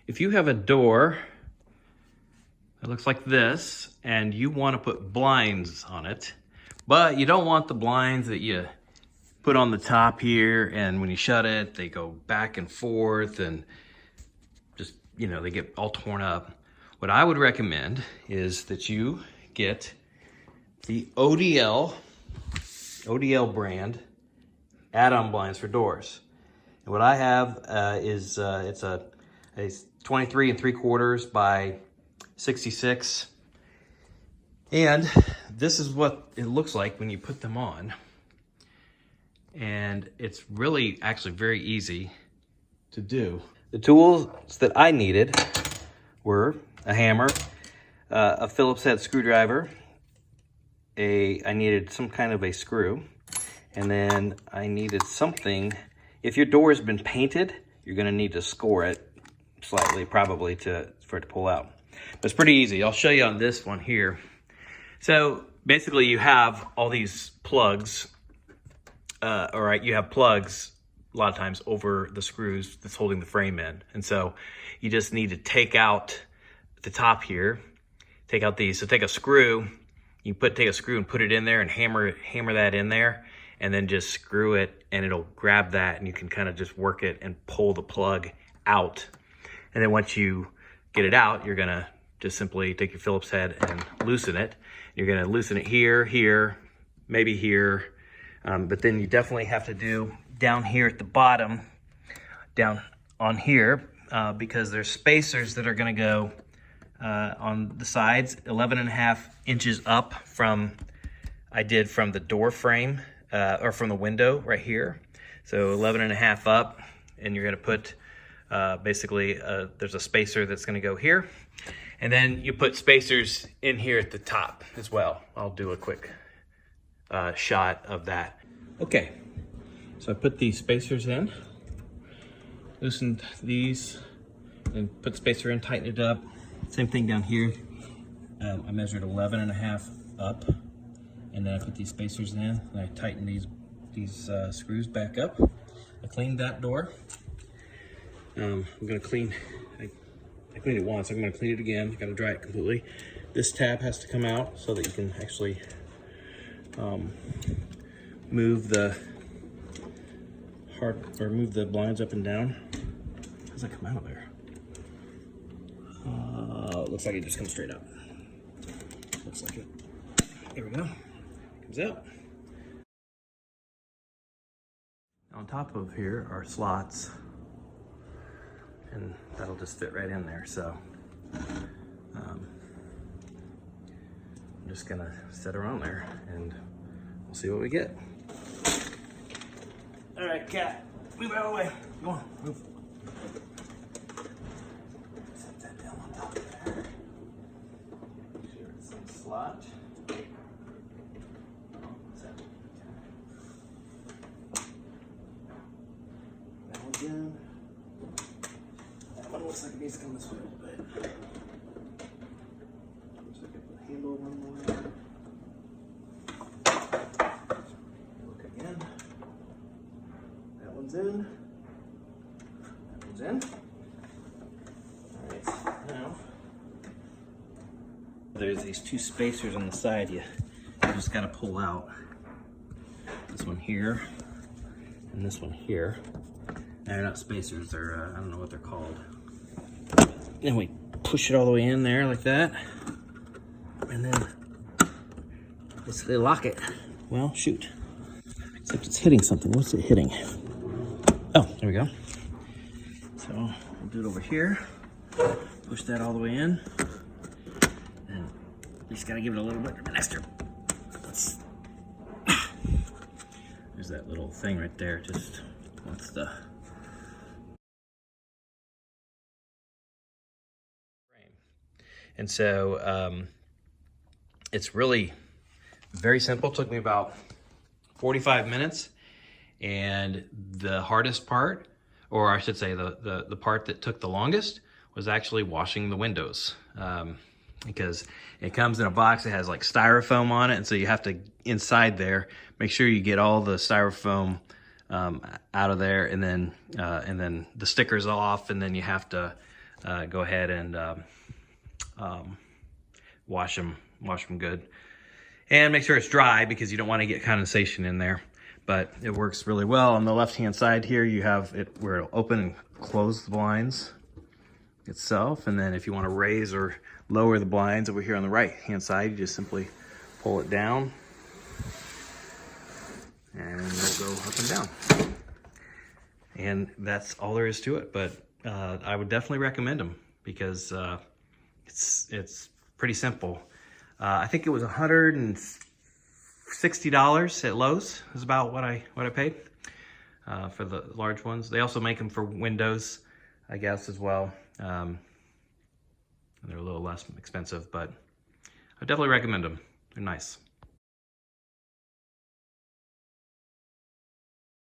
if you have a door that looks like this and you want to put blinds on it, but you don't want the blinds that you put on the top here, and when you shut it, they go back and forth and just, you know, they get all torn up. What I would recommend is that you get the ODL brand add-on blinds for doors. And what I have is it's a 23 3/4 by 66. And this is what it looks like when you put them on. And it's really actually very easy to do. The tools that I needed were a hammer, a Phillips head screwdriver, I needed some kind of a screw, and then I needed something. If your door has been painted, you're gonna need to score it slightly, probably for it to pull out. But it's pretty easy. I'll show you on this one here. So basically you have all these plugs, you have plugs a lot of times over the screws that's holding the frame in. And so you just need to take out the top here, take out these. So take a screw, take a screw and put it in there and hammer that in there, and then just screw it and it'll grab that, and you can kind of just work it and pull the plug out. And then once you get it out, you're gonna just simply take your Phillips head and loosen it. You're gonna loosen it here, maybe here, but then you definitely have to do down here at the bottom, down on here, because there's spacers that are gonna go on the sides, 11.5 inches up from the door frame, or from the window right here. So 11.5 up, and you're gonna put, basically, there's a spacer that's gonna go here. And then you put spacers in here at the top as well. I'll do a quick shot of that. Okay, so I put these spacers in, loosened these, and put the spacer in, tighten it up. Same thing down here. I measured 11.5 up, and then I put these spacers in, and I tighten these screws back up. I cleaned that door. I'm gonna clean, I cleaned it once, I'm gonna clean it again. Gotta dry it completely. This tab has to come out so that you can actually move the blinds up and down. How does that come out of there? It looks like it just comes straight out. Looks like it. There we go. Comes out. On top of here are slots, and that'll just fit right in there. So I'm just gonna set her on there and we'll see what we get. All right, cat, move out of the way. Come on, move. Set that down on top there. Make sure it's in the slot. That one's in. That one looks like it needs to come this way a little bit. Looks like I put the handle one more. Look again. That one's in. That one's in. All right, now there's these two spacers on the side you just gotta pull out. This one here and this one here. They're not spacers, they're, I don't know what they're called. Then we push it all the way in there like that. And then they lock it. Well, shoot. Except it's hitting something. What's it hitting? Oh, there we go. So we'll do it over here. Push that all the way in. And you just gotta give it a little bit of an extra. There's that little thing right there. Just wants the frame. And so it's really very simple. It took me about 45 minutes. And the hardest part, or I should say the part that took the longest, was actually washing the windows. Because it comes in a box that has like styrofoam on it, and so you have to, inside there, make sure you get all the styrofoam out of there, and then the stickers off, and then you have to go ahead and wash them good. And make sure it's dry because you don't want to get condensation in there. But it works really well. On the left-hand side here, you have it where it'll open and close the blinds itself. And then if you want to raise or lower the blinds over here on the right-hand side, you just simply pull it down and it'll go up and down. And that's all there is to it. But I would definitely recommend them because it's pretty simple. I think it was $160 at Lowe's is about what I paid for the large ones. They also make them for windows, I guess, as well. And they're a little less expensive, but I definitely recommend them. They're nice.